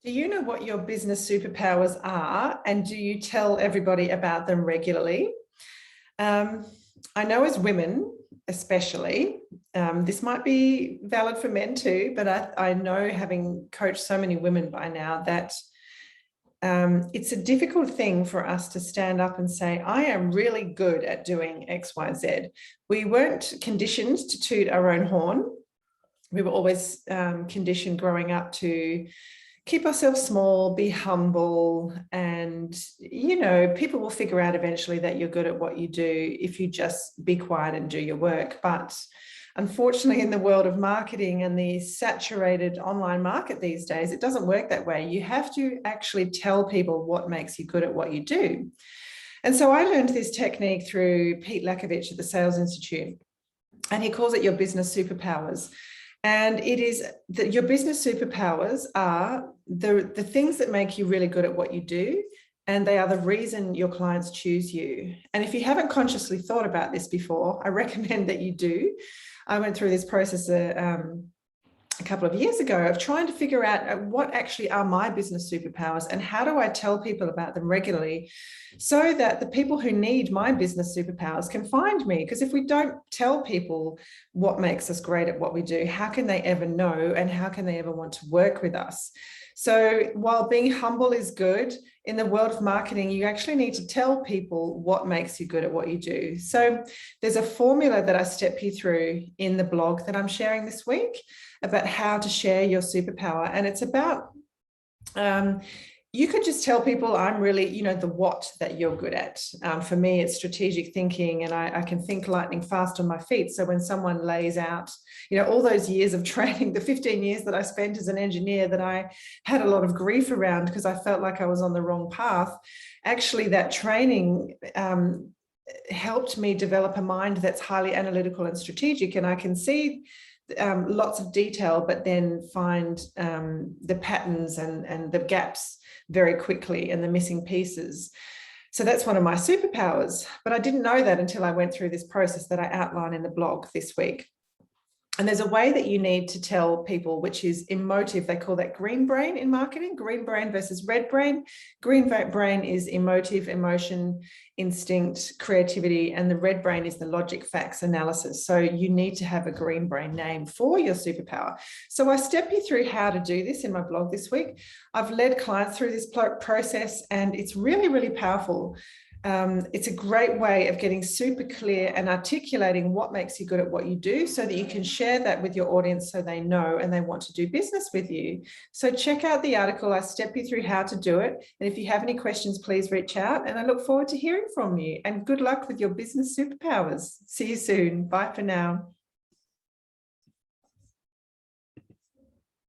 Do you know what your business superpowers are, and do you tell everybody about them regularly? Um, I know as women, especially, this might be valid for men too, but I know, having coached so many women by now, that it's a difficult thing for us to stand up and say, I am really good at doing X, Y, Z. We weren't conditioned to toot our own horn. We were always conditioned growing up to keep ourselves small, be humble, and, people will figure out eventually that you're good at what you do if you just be quiet and do your work. But unfortunately, in the world of marketing and the saturated online market these days, it doesn't work that way. You have to actually tell people what makes you good at what you do. And so I learned this technique through Pete Lakovich at the Sales Institute, and he calls it your business superpowers. And it is that your business superpowers are the things that make you really good at what you do, and they are the reason your clients choose you. And if you haven't consciously thought about this before, I recommend that you do. I went through this process a couple of years ago of trying to figure out what actually are my business superpowers and how do I tell people about them regularly, so that the people who need my business superpowers can find me. Because if we don't tell people what makes us great at what we do, how can they ever know, and how can they ever want to work with us? So while being humble is good, in the world of marketing, you actually need to tell people what makes you good at what you do. So there's a formula that I step you through in the blog that I'm sharing this week about how to share your superpower. And it's about, you could just tell people, I'm really, the what that you're good at. For me, it's strategic thinking, and I can think lightning fast on my feet. So when someone lays out, all those years of training, the 15 years that I spent as an engineer that I had a lot of grief around because I felt like I was on the wrong path, actually that training helped me develop a mind that's highly analytical and strategic. And I can see lots of detail, but then find the patterns and the gaps very quickly, and the missing pieces. So that's one of my superpowers. But I didn't know that until I went through this process that I outline in the blog this week. And there's a way that you need to tell people, which is emotive. They call that green brain in marketing, green brain versus red brain. Green brain is emotive, emotion, instinct, creativity, and the red brain is the logic, facts, analysis. So you need to have a green brain name for your superpower. So I step you through how to do this in my blog this week. I've led clients through this process, and it's really, really powerful. It's a great way of getting super clear and articulating what makes you good at what you do, so that you can share that with your audience so they know and they want to do business with you. So check out the article. I step you through how to do it. And if you have any questions, please reach out. And I look forward to hearing from you. And good luck with your business superpowers. See you soon. Bye for now.